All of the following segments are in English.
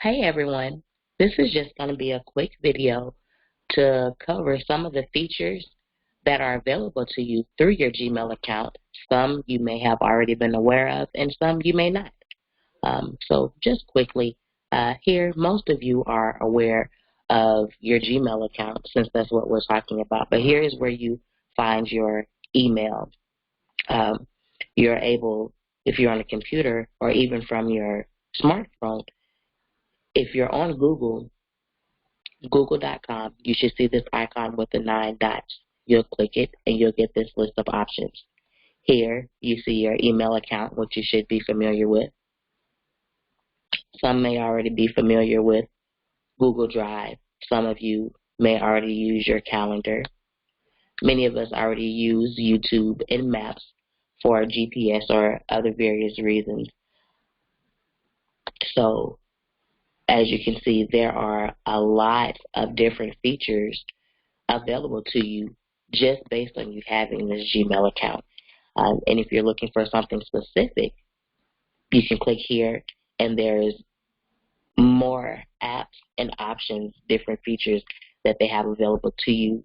Hey everyone, this is just going to be a quick video to cover some of the features that are available to you through your Gmail account. Some you may have already been aware of and some you may not. So just quickly, here most of you are aware of your Gmail account since that's what we're talking about. But here is where you find your email. You're able, if you're on a computer or even from your smartphone, if you're on Google.com, you should see this icon with the 9 dots. You'll click it and you'll get this list of options. Here, you see your email account, which you should be familiar with. Some may already be familiar with Google Drive. Some of you may already use your calendar. Many of us already use YouTube and Maps for GPS or other various reasons. So, as you can see, there are a lot of different features available to you just based on you having this Gmail account. And if you're looking for something specific, you can click here and there's more apps and options, different features that they have available to you,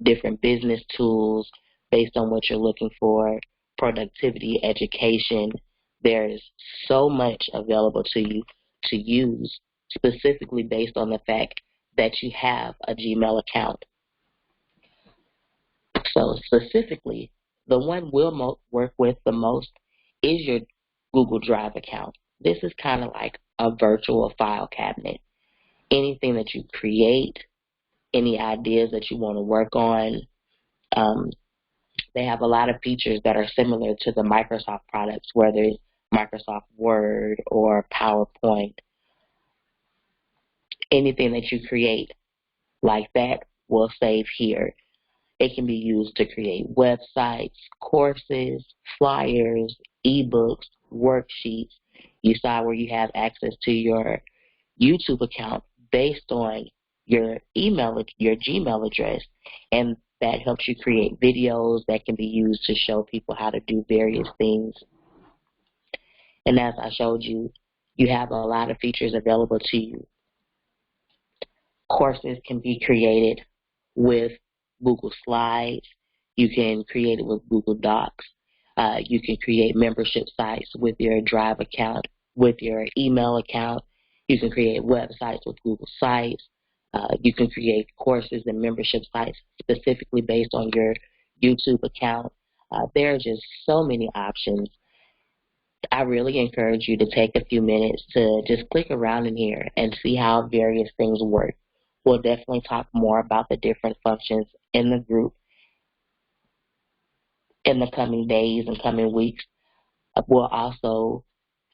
different business tools based on what you're looking for, productivity, education. There's so much available to you to use specifically based on the fact that you have a Gmail account. So specifically, the one we'll work with the most is your Google Drive account. This is kind of like a virtual file cabinet. Anything that you create, any ideas that you want to work on, they have a lot of features that are similar to the Microsoft products, whether it's Microsoft Word or PowerPoint. Anything that you create like that will save here. It can be used to create websites, courses, flyers, ebooks, worksheets. You saw where you have access to your YouTube account based on your email, your Gmail address, and that helps you create videos that can be used to show people how to do various things. And as I showed you, you have a lot of features available to you. Courses can be created with Google Slides. You can create it with Google Docs. You can create membership sites with your Drive account, with your email account. You can create websites with Google Sites. You can create courses and membership sites specifically based on your YouTube account. There are just so many options. I really encourage you to take a few minutes to just click around in here and see how various things work. We'll definitely talk more about the different functions in the group in the coming days and coming weeks. We'll also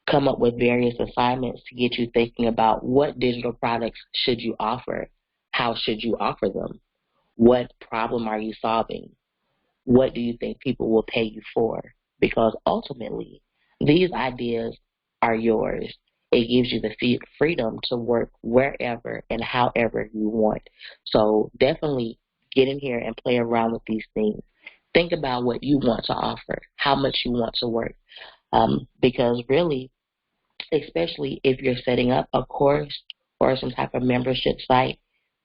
come up with various assignments to get you thinking about what digital products should you offer, how should you offer them, what problem are you solving, what do you think people will pay you for, because ultimately these ideas are yours. It gives you the freedom to work wherever and however you want. So definitely get in here and play around with these things. Think about what you want to offer, how much you want to work, because really, especially if you're setting up a course or some type of membership site,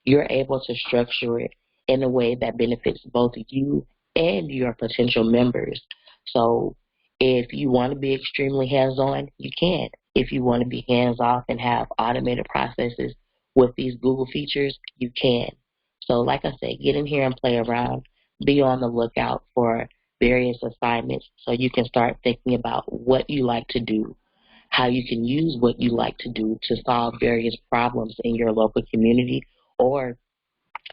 you're able to structure it in a way that benefits both you and your potential members. So if you want to be extremely hands-on, you can. If you want to be hands-off and have automated processes with these Google features, you can. So like I said, get in here and play around. Be on the lookout for various assignments so you can start thinking about what you like to do, how you can use what you like to do to solve various problems in your local community or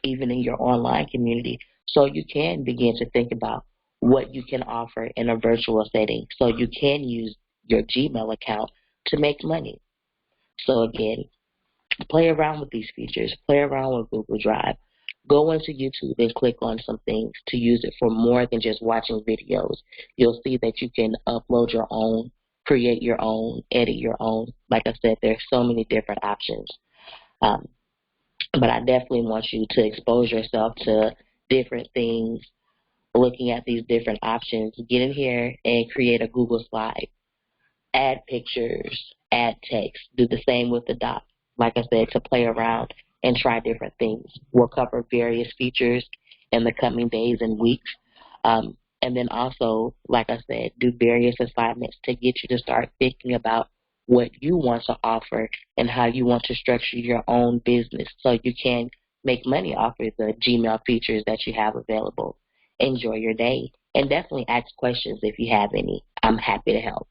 even in your online community, so you can begin to think about what you can offer in a virtual setting, so you can use your Gmail account to make money. So again, play around with these features, play around with Google Drive. Go into YouTube and click on some things to use it for more than just watching videos. You'll see that you can upload your own, create your own, edit your own. Like I said, there's so many different options. But I definitely want you to expose yourself to different things, looking at these different options. Get in here and create a Google slide. Add pictures, add text, do the same with the doc. Like I said, to play around and try different things. We'll cover various features in the coming days and weeks. And then also, like I said, do various assignments to get you to start thinking about what you want to offer and how you want to structure your own business so you can make money off of the Gmail features that you have available. Enjoy your day and definitely ask questions if you have any. I'm happy to help.